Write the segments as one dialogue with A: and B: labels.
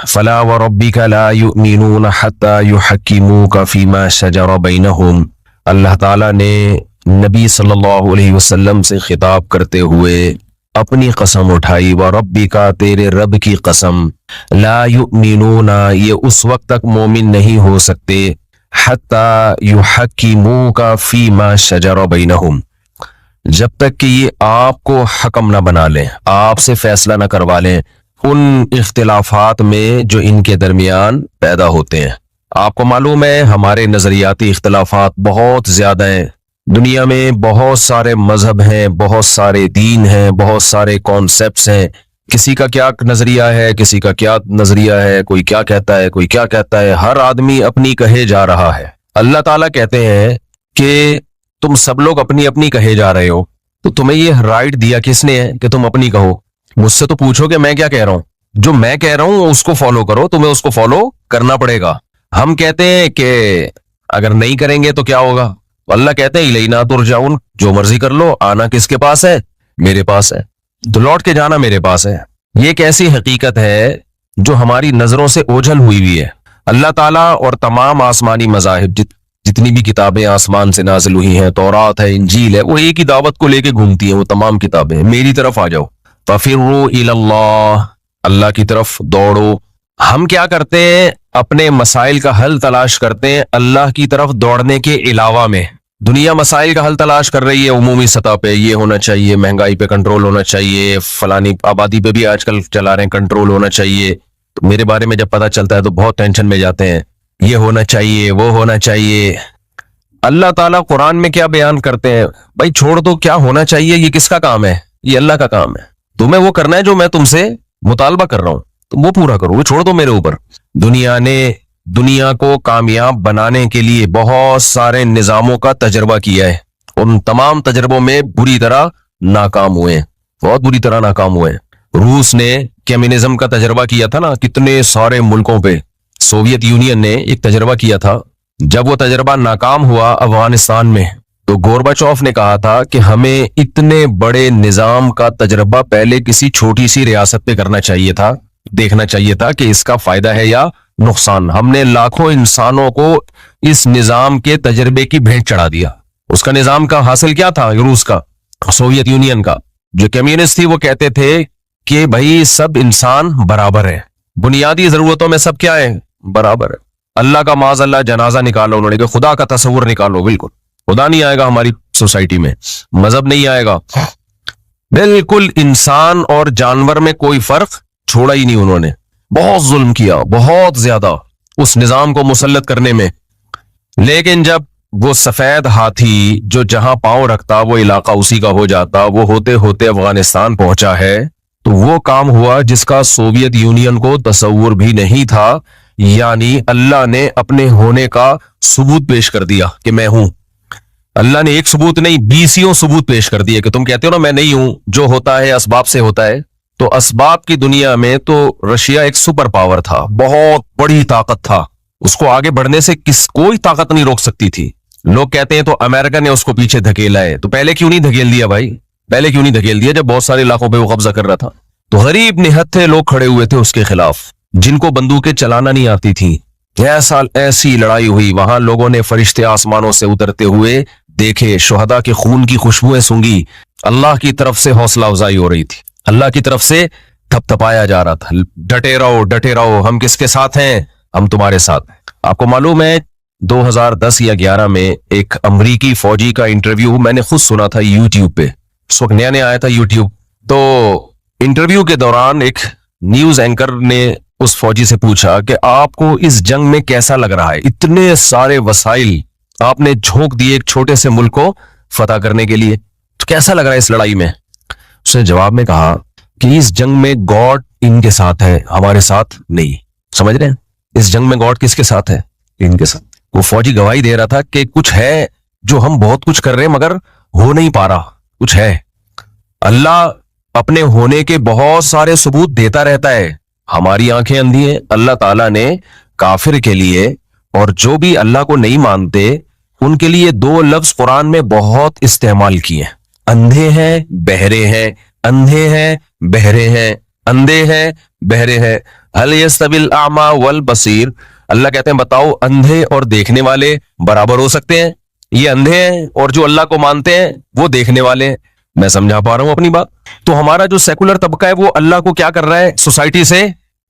A: फला व रब्बिका ला युमिनून हत्ता युहक्किमूका फीमा शजरा बैनहुम। अल्लाह ताला ने नबी सल्लल्लाहु अलैहि वसल्लम से खिताब करते हुए अपनी कसम उठाई, व रब्बिका, तेरे रब की कसम, ला युमिनूना, ये उस वक्त तक मोमिन नहीं हो सकते, हत्ता युहक्किमूका फीमा शजरा बैनहुम, जब तक कि ये आपको हकम ना बना लें, आपसे फैसला ना करवा लें उन इख्तिलाफात में जो इनके दरमियान पैदा होते हैं। आपको मालूम है हमारे नजरियाती इख्तिलाफात बहुत ज्यादा हैं। दुनिया में बहुत सारे मजहब हैं, बहुत सारे दीन हैं, बहुत सारे कॉन्सेप्ट्स हैं। किसी का क्या नजरिया है, किसी का क्या नजरिया है, कोई क्या कहता है, कोई क्या कहता है। हर आदमी अपनी कहे जा रहा है। अल्लाह ताला कहते हैं कि तुम सब लोग अपनी अपनी कहे जा रहे हो, तो तुम्हें ये राइट दिया किसने है कि तुम अपनी कहो? मुझसे तो पूछो कि मैं क्या कह रहा हूं। जो मैं कह रहा हूं उसको फॉलो करो, तुम्हें उसको फॉलो करना पड़ेगा। हम कहते हैं कि अगर नहीं करेंगे तो क्या होगा? अल्लाह कहते हैं इलैना तुरजाउन, जो मर्जी कर लो, आना किसके पास है? मेरे पास है, तो लौट के जाना मेरे पास है। ये एक ऐसी हकीकत है जो हमारी नजरों से ओझल हुई है। अल्लाह ताला और तमाम आसमानी मज़ाहिब, जितनी भी किताबें आसमान से नाजिल हुई हैं, तौरात है, इंजील है, वो एक ही दावत को लेके घूमती हैं। वो तमाम किताबें मेरी तरफ आ जाओ, फफिर्रू इलल्लाह, अल्लाह की तरफ दौड़ो। हम क्या करते हैं? अपने मसाइल का हल तलाश करते हैं अल्लाह की तरफ दौड़ने के अलावा में। दुनिया मसाइल का हल तलाश कर रही है उमूमी सतह पे, ये होना चाहिए, महंगाई पे कंट्रोल होना चाहिए, फलानी आबादी पे भी आजकल चला रहे हैं कंट्रोल होना चाहिए। तो मेरे बारे में जब पता चलता है तो बहुत टेंशन में जाते हैं, ये होना चाहिए, वो होना चाहिए। अल्लाह ताला कुरान में क्या बयान करते हैं? भाई छोड़ दो, क्या होना चाहिए ये किसका काम है? ये अल्लाह का काम है। तुम्हें वो करना है जो मैं तुमसे मुतालबा कर रहा हूं, तुम वो पूरा करो, वो छोड़ दो मेरे ऊपर। दुनिया ने दुनिया को कामयाब बनाने के लिए बहुत सारे निजामों का तजर्बा किया है। उन तमाम तजर्बों में बुरी तरह नाकाम हुए हैं, बहुत बुरी तरह नाकाम हुए हैं। रूस ने कम्युनिज्म का तजर्बा किया था ना, कितने सारे मुल्कों पे। सोवियत यूनियन ने एक तजर्बा किया था। जब वो तजर्बा नाकाम हुआ अफगानिस्तान में, तो गोरबाचोव ने कहा था कि हमें इतने बड़े निजाम का तजर्बा पहले किसी छोटी सी रियासत पे करना चाहिए था, देखना चाहिए था कि इसका फायदा है या नुकसान। हमने लाखों इंसानों को इस निजाम के तजर्बे की भेंट चढ़ा दिया। उसका निजाम का हासिल क्या था? रूस का, सोवियत यूनियन का। जो कम्युनिस्ट थी वो कहते थे कि भाई सब इंसान बराबर है, बुनियादी जरूरतों में सब क्या है? बराबर है। अल्लाह का माज़अल्लाह जनाजा निकालो उन्होंने, कि खुदा का तस्वुर निकालो। बिल्कुल खुदा नहीं आएगा हमारी सोसाइटी में, मजहब नहीं आएगा, बिल्कुल इंसान और जानवर में कोई फर्क छोड़ा ही नहीं उन्होंने। बहुत जुल्म किया, बहुत ज्यादा, उस निजाम को मुसल्लत करने में। लेकिन जब वो सफेद हाथी जो जहां पांव रखता वो इलाका उसी का हो जाता, वो होते होते अफगानिस्तान पहुंचा है, तो वो काम हुआ जिसका सोवियत यूनियन को तसव्वुर भी नहीं था। यानी अल्लाह ने अपने होने का सबूत पेश कर दिया कि मैं हूं। अल्लाह ने एक सबूत नहीं, 20 सबूत पेश कर दिए कि तुम कहते हो ना मैं नहीं हूं, जो होता है असबाब से होता है। तो असबाब की दुनिया में तो रशिया एक सुपर पावर था, बहुत बड़ी ताकत था, उसको आगे बढ़ने से कोई ताकत नहीं रोक सकती थी। लोग कहते हैं तो अमेरिका ने उसको पीछे धकेला है, तो पहले क्यों नहीं धकेल दिया भाई? पहले क्यों नहीं धकेल दिया जब बहुत सारे इलाकों पे वो कब्जा कर रहा था? तो गरीब निहत्थे लोग खड़े हुए थे उसके खिलाफ, जिनको बंदूकें चलाना नहीं आती थी। ऐसी लड़ाई हुई, वहां लोगों ने फरिश्ते आसमानों से उतरते हुए देखे, शुहदा के खून की खुशबुएं सूंघी। अल्लाह की तरफ से हौसला अफजाई हो रही थी, अल्लाह की तरफ से थपथपाया जा रहा था, डटे रहो, हम किसके साथ हैं? हम तुम्हारे साथ हैं। आपको मालूम है 2010 या 11 में एक अमरीकी फौजी का इंटरव्यू मैंने खुद सुना था यूट्यूब पे। उस वक्त नया नया आया था यूट्यूब। तो इंटरव्यू के दौरान एक न्यूज एंकर ने उस फौजी से पूछा कि आपको इस जंग में कैसा लग रहा है? इतने सारे वसाइल आपने झोंक दिए एक छोटे से मुल्क को फतह करने के लिए, तो कैसा लग रहा है इस लड़ाई में? उसने जवाब में कहा कि इस जंग में गॉड इनके साथ है, हमारे साथ नहीं। समझ रहे हैं? इस जंग में गॉड किसके साथ है? इनके साथ। वो फौजी गवाही दे रहा था कि कुछ है जो हम बहुत कुछ कर रहे हैं मगर हो नहीं पा रहा, कुछ है। अल्लाह अपने होने के बहुत सारे सबूत देता रहता है, हमारी आंखें अंधी हैं। अल्लाह ताला ने काफिर के लिए और जो भी अल्लाह को नहीं मानते उनके लिए 2 लफ्ज कुरान में बहुत इस्तेमाल किए, अंधे हैं बहरे हैं, अंधे हैं बहरे हैं, अंधे हैं बहरे हैं। हल यस्तविल आमा वल बसीर, अल्लाह कहते हैं बताओ अंधे और देखने वाले बराबर हो सकते हैं? ये अंधे हैं और जो अल्लाह को मानते हैं वो देखने वाले हैं। मैं समझा पा रहा हूं अपनी बात? तो हमारा जो सेकुलर तबका है वो अल्लाह को क्या कर रहा है? सोसाइटी से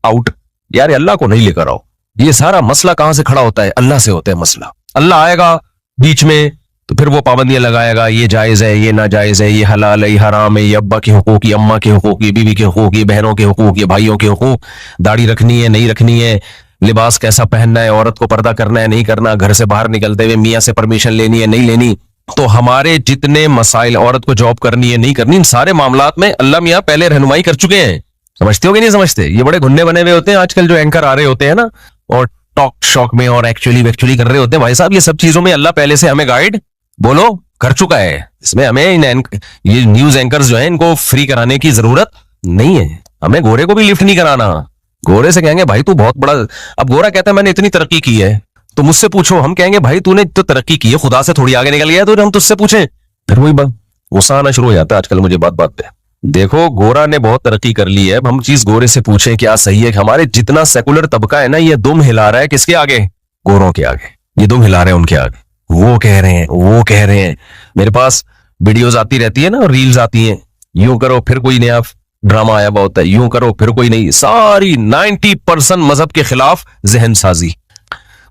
A: आउट। यार अल्लाह को नहीं लेकर आओ। ये सारा मसला कहां से खड़ा होता है? अल्लाह से होता है मसला। अल्लाह आएगा बीच में तो फिर वो पाबंदियां लगाएगा, ये जायज है, ये नाजायज है, ये हलाल है, ये हराम है, ये अब्बा के हुकूक, ये अम्मा के हुकूक, ये बीवी के हुकूक, ये बहनों के हुकूक, ये भाइयों के हुकूक, दाढ़ी रखनी है नहीं रखनी है, लिबास कैसा पहनना है, औरत को पर्दा करना है नहीं करना, घर से बाहर निकलते हुए मियाँ से परमिशन लेनी है नहीं लेनी। तो हमारे जितने मसाइल, औरत को जॉब करनी है नहीं करनी, इन सारे मामलात में अल्लाह मियाँ पहले रहनुमाई कर चुके हैं। समझते हो कि नहीं समझते? ये बड़े घुन्ने बने हुए होते हैं आजकल जो एंकर आ रहे होते हैं ना, और टॉक शॉक में और एक्चुअली कर रहे होते हैं। भाई साहब ये सब चीजों में अल्लाह पहले से हमें गाइड बोलो कर चुका है। इसमें हमें ये न्यूज एंकर्स जो है इनको फ्री कराने की जरूरत नहीं है। हमें गोरे को भी लिफ्ट नहीं कराना। गोरे से कहेंगे भाई तू बहुत बड़ा, अब गोरा कहता है मैंने इतनी तरक्की की है, तो मुझसे पूछो, हम कहेंगे भाई तूने तो तरक्की की है, खुदा से थोड़ी आगे निकल गया, तो हम तुझसे पूछें? फिर वही बात गुस्सा आना शुरू हो जाता है आजकल मुझे बात बात पे। देखो गोरा ने बहुत तरक्की कर ली है, अब हम चीज गोरे से पूछें क्या सही है? कि हमारे जितना सेकुलर तबका है ना ये दुम हिला रहा है किसके आगे? गोरों के आगे। ये दुम हिला रहे हैं उनके आगे। वो कह रहे हैं, वो कह रहे हैं। मेरे पास वीडियोस आती रहती है ना, रील्स आती हैं, यूं करो फिर कोई नया ड्रामा आया हुआ होता है, यूं करो फिर कोई नहीं, सारी 90% मजहब के खिलाफ जहन साजी।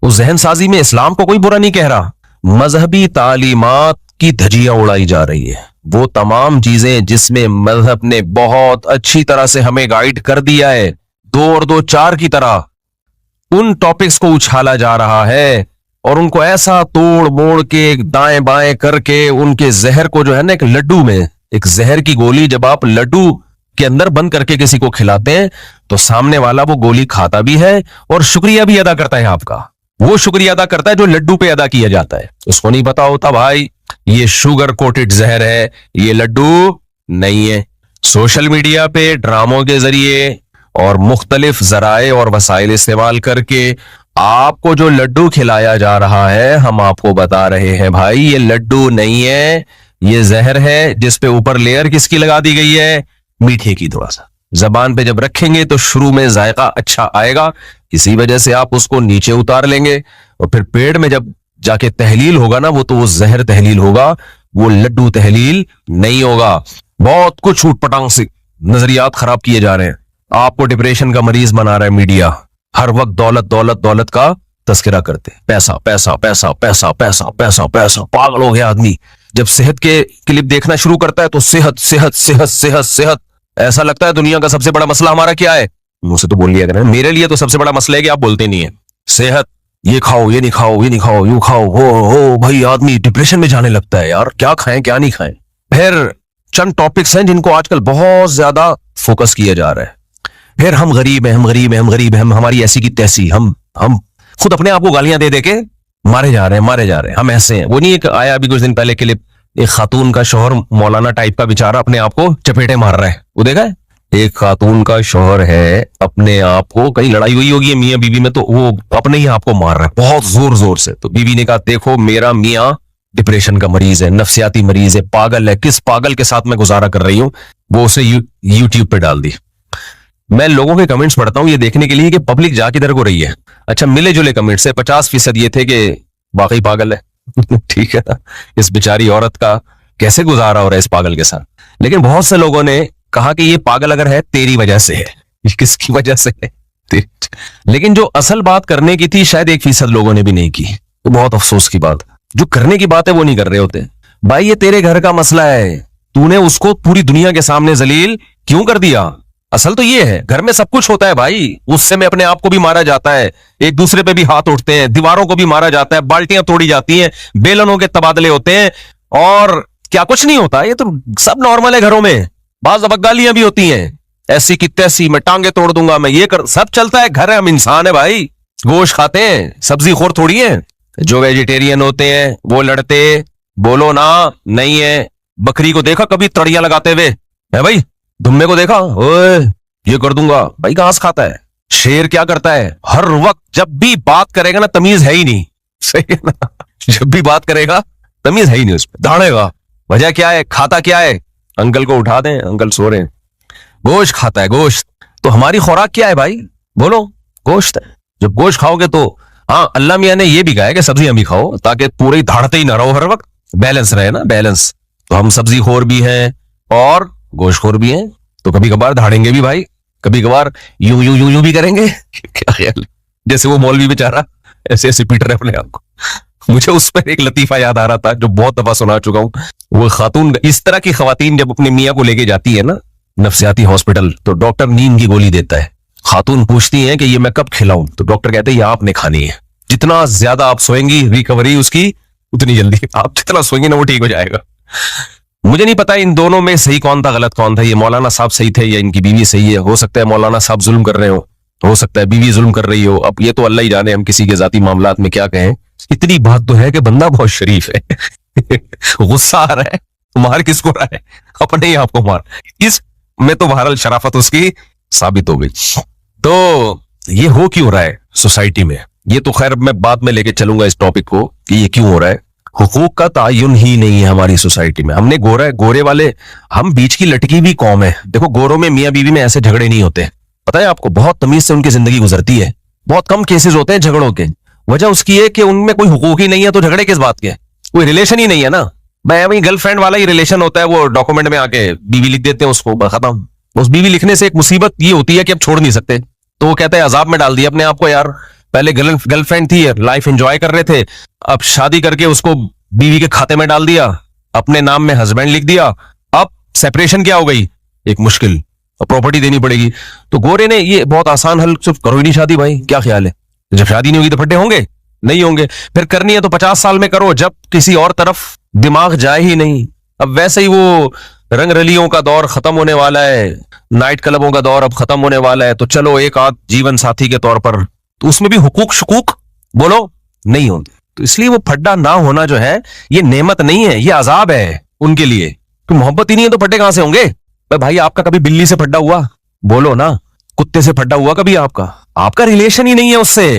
A: उस जहन साजी में इस्लाम को कोई बुरा नहीं कह रहा, मजहबी तालीमात की धज्जियां उड़ाई जा रही है। वो तमाम चीजें जिसमें मजहब ने बहुत अच्छी तरह से हमें गाइड कर दिया है, 2 और 2 4 की तरह, उन टॉपिक्स को उछाला जा रहा है और उनको ऐसा तोड़ मोड़ के दाएं बाएं करके उनके जहर को जो है ना, एक लड्डू में, एक जहर की गोली जब आप लड्डू के अंदर बंद करके किसी को खिलाते हैं तो सामने वाला वो गोली खाता भी है और शुक्रिया भी अदा करता है आपका। वो शुक्रिया अदा करता है जो लड्डू पे अदा किया जाता है। उसको नहीं पता होता भाई ये शुगर कोटेड जहर है, ये लड्डू नहीं है। सोशल मीडिया पे ड्रामों के जरिए और मुख्तलिफ जराए और वसाइल इस्तेमाल करके आपको जो लड्डू खिलाया जा रहा है, हम आपको बता रहे हैं भाई ये लड्डू नहीं है, ये जहर है जिसपे ऊपर लेयर किसकी लगा दी गई है? मीठे की। थोड़ा सा जबान पे जब रखेंगे तो शुरू में जायका अच्छा आएगा, इसी वजह से आप उसको नीचे उतार लेंगे और फिर पेट में जब जाके तहलील होगा ना, वो जहर तहलील होगा, वो लड्डू तहलील नहीं होगा। बहुत कुछ उटपटांग से नजरियात खराब किए जा रहे हैं। आपको डिप्रेशन का मरीज बना रहा है मीडिया, हर वक्त दौलत दौलत दौलत का तस्करा करते, पैसा पैसा पैसा पैसा पैसा पैसा पैसा, पागल हो गया आदमी। जब सेहत के क्लिप देखना शुरू करता है तो सेहत सेहत सेहत सेहत सेहत, ऐसा लगता है दुनिया का सबसे बड़ा मसला हमारा क्या है? मुझसे तो बोल लिया करें, मेरे लिए तो सबसे बड़ा मसला है कि आप बोलते नहीं है। सेहत, ये खाओ ये नहीं खाओ, ये नहीं खाओ यूं खाओ, हो भाई आदमी डिप्रेशन में जाने लगता है यार, क्या खाएं क्या नहीं खाएं। फिर चंद टॉपिक्स हैं जिनको आजकल बहुत ज्यादा फोकस किया जा रहा है। फिर हम गरीब हैं, हम गरीब हैं, हम गरीब हैं, हम हमारी ऐसी की तैसी, हम खुद अपने आप को गालियां दे दे के मारे जा रहे हैं, मारे जा रहे हैं, हम ऐसे हैं। वो नहीं एक आया अभी कुछ दिन पहले क्लिप, एक खातून का शोहर मौलाना टाइप का बेचारा अपने आप को चपेटे मार रहा है, वो देखा है? एक खातून का शोहर है, अपने आप को, कहीं लड़ाई हुई होगी मियां बीवी में, तो वो अपने ही आप को मार रहा है बहुत जोर जोर से। तो बीवी ने कहा देखो मेरा मियां डिप्रेशन का मरीज है, नफ्सियाती मरीज है, पागल है, किस पागल के साथ मैं गुजारा कर रही हूँ। वो उसे यूट्यूब पे डाल दी। मैं लोगों के कमेंट्स पढ़ता हूं ये देखने के लिए कि पब्लिक जा किधर को रही है। अच्छा, मिले जुले कमेंट्स से 50% ये थे कि वाकई पागल है ठीक है ना, इस बेचारी औरत का कैसे गुजारा हो रहा है इस पागल के साथ। लेकिन बहुत से लोगों ने कहा कि ये पागल अगर है तेरी वजह से है, किसकी वजह से है? लेकिन जो असल बात करने की थी शायद 1% लोगों ने भी नहीं की। तो बहुत अफसोस की बात, जो करने की बात है वो नहीं कर रहे होते। भाई ये तेरे घर का मसला है, तूने उसको पूरी दुनिया के सामने जलील क्यों कर दिया? असल तो ये है, घर में सब कुछ होता है भाई, गुस्से में अपने आप को भी मारा जाता है, एक दूसरे पे भी हाथ उठते हैं, दीवारों को भी मारा जाता है, बाल्टियां तोड़ी जाती हैं, बेलनों के तबादले होते हैं, और क्या कुछ नहीं होता। ये तो सब नॉर्मल है घरों में। बाज गालियां भी होती हैं, ऐसी की तैसी, मैं टांगे तोड़ दूंगा, मैं ये कर, सब चलता है। घर है, हम इंसान है भाई, गोश्त खाते हैं, सब्जी खोर थोड़ी है। जो वेजिटेरियन होते हैं वो लड़ते, बोलो ना नहीं है। बकरी को देखा कभी तड़ियां लगाते हुए है भाई? दुम्बे को देखा, ओए ये कर दूंगा भाई, घास खाता है। शेर क्या करता है? हर वक्त जब भी बात करेगा ना, तमीज है ही नहीं, सही है ना? जब भी बात करेगा तमीज है ही नहीं उसमें, दौड़ेगा। वजह क्या है? खाता क्या है? अंकल को उठा दें, अंकल सो रहे हैं, गोश्त खाता है, गोश्त। तो हमारी खुराक क्या है भाई? बोलो, गोश्त है। जब गोश्त खाओगे तो हाँ, अल्लाह मियाँ ने ये भी कहा है कि सब्जियां भी खाओ ताकि पूरे धाड़ते ही ना रहो, हर वक्त बैलेंस रहे ना, बैलेंस। तो हम सब्जी खोर भी हैं और गोश्त खोर भी हैं, तो कभी कभार धाड़ेंगे भी भाई, कभी कभार यूं यूं यूं यूं भी करेंगे। क्या ख्याल है? जैसे वो मौलवी बेचारा ऐसे ऐसे पीट रहे अपने आप को। मुझे उस पर एक लतीफा याद आ रहा था जो बहुत दफा सुना चुका हूं। वो खातून, इस तरह की खवातीन जब अपने मियाँ को लेके जाती है ना नफ्सियाती हॉस्पिटल, तो डॉक्टर नींद की गोली देता है। खातून पूछती हैं कि ये मैं कब खिलाऊं, तो डॉक्टर कहते हैं ये आपने खानी है। जितना ज्यादा आप सोएंगी रिकवरी उसकी उतनी जल्दी, आप जितना सोएंगे ना वो ठीक हो जाएगा। मुझे नहीं पता इन दोनों में सही कौन था गलत कौन था, ये मौलाना साहब सही थे या इनकी बीवी सही है। हो सकता है मौलाना साहब जुल्म कर रहे हो सकता है बीवी जुल्म कर रही हो। अब ये तो अल्लाह ही जाने, हम किसी के जाती मामलात में क्या कहें। इतनी बात तो है कि बंदा बहुत शरीफ है। गुस्सा आ रहा है तो मार किसको रहा है? अपने ही आपको मार। इस में तो बहरहाल शराफत उसकी साबित हो गई। तो ये हो क्यों रहा है सोसाइटी में, ये तो खैर मैं बाद में लेके चलूंगा इस टॉपिक को कि ये क्यों हो रहा है। हुकूक का तायुन ही नहीं है हमारी सोसाइटी में। हमने गोरे वाले, हम बीच की लटकी भी कौम है। देखो गोरों में मियाँ बीवी में ऐसे झगड़े नहीं होते, पता है आपको, बहुत तमीज से उनकी जिंदगी गुजरती है। बहुत कम केसेस होते हैं झगड़ों के। वजह उसकी है कि उनमें कोई हुकूक ही नहीं है, तो झगड़े किस बात के? कोई रिलेशन ही नहीं है ना। मैं वही गर्लफ्रेंड वाला ही रिलेशन होता है, वो डॉक्यूमेंट में आके बीवी लिख देते हैं उसको, खत्म। उस बीवी लिखने से एक मुसीबत ये होती है कि अब छोड़ नहीं सकते, तो वो कहते हैं अजाब में डाल दिया अपने आप को। यार पहले गर्लफ्रेंड थी, लाइफ एंजॉय कर रहे थे, अब शादी करके उसको बीवी के खाते में डाल दिया, अपने नाम में हस्बैंड लिख दिया, अब सेपरेशन क्या हो गई, एक मुश्किल, प्रॉपर्टी देनी पड़ेगी। तो गोरे ने ये बहुत आसान हल, सिर्फ करो ही नहीं शादी भाई, क्या ख्याल है? जब शादी नहीं होगी तो फड्डे होंगे? नहीं होंगे। फिर करनी है तो 50 साल में करो, जब किसी और तरफ दिमाग जाए ही नहीं। अब वैसे ही वो रंग रलियों का दौर खत्म होने वाला है, नाइट क्लबों का दौर अब खत्म होने वाला है, तो चलो एक आध जीवन साथी के तौर पर, तो उसमें भी हुकूक शकूक बोलो नहीं होंगे। तो इसलिए वो फड्डा ना होना जो है ये नेमत नहीं है, ये अजाब है उनके लिए। तो मोहब्बत ही नहीं है तो फड्डे कहां से होंगे? भाई आपका कभी बिल्ली से फड्डा हुआ? बोलो ना। कुत्ते से फड्डा हुआ कभी आपका? आपका रिलेशन ही नहीं है उससे।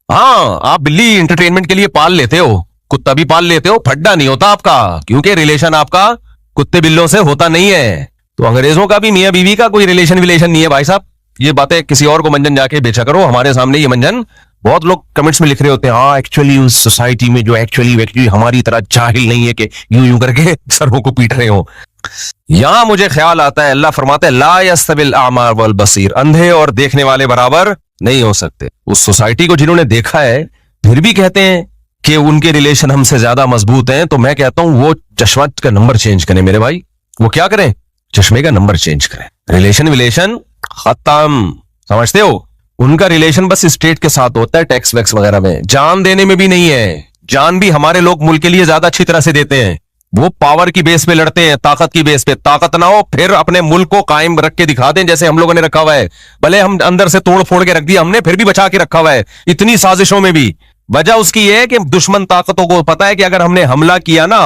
A: हाँ, आप बिल्ली एंटरटेनमेंट के लिए पाल लेते हो, कुत्ता भी पाल लेते हो, फड्डा नहीं होता आपका, क्योंकि रिलेशन आपका कुत्ते बिल्लों से होता नहीं है। तो अंग्रेजों का भी मियाँ बीवी का कोई रिलेशन नहीं है भाई साहब। ये बातें किसी और को मंजन जाके बेचा करो, हमारे सामने ये मंजन। बहुत लोग कमेंट्स में लिख रहे होते हैं, हाँ एक्चुअली उस सोसाइटी में जो एक्चुअली हमारी तरह जाहिल नहीं है कि यूं यूं करके सरों को पीट रहे हो। यहां मुझे ख्याल आता है, अल्लाह फरमाते हैं ला यस्तविल आमा वल बसीर, अंधे और देखने वाले बराबर नहीं हो सकते। उस सोसाइटी को जिन्होंने देखा है फिर भी कहते हैं कि उनके रिलेशन हमसे ज्यादा मजबूत हैं, तो मैं कहता हूं वो चश्मा का नंबर चेंज करें मेरे भाई। वो क्या करें? चश्मे का नंबर चेंज करें। रिलेशन खत्म, समझते हो? उनका रिलेशन बस स्टेट के साथ होता है, टैक्स वैक्स वगैरह में, जान देने में भी नहीं है। जान भी हमारे लोग मुल्क के लिए ज्यादा अच्छी तरह से देते हैं। वो पावर की बेस पे लड़ते हैं, ताकत की बेस पे। ताकत ना हो फिर अपने मुल्क को कायम रख के दिखा दें, जैसे हम लोगों ने रखा हुआ है। भले हम अंदर से तोड़ फोड़ के रख दिया हमने, फिर भी बचा के रखा हुआ है इतनी साजिशों में भी। वजह उसकी है कि दुश्मन ताकतों को पता है कि अगर हमने हमला किया ना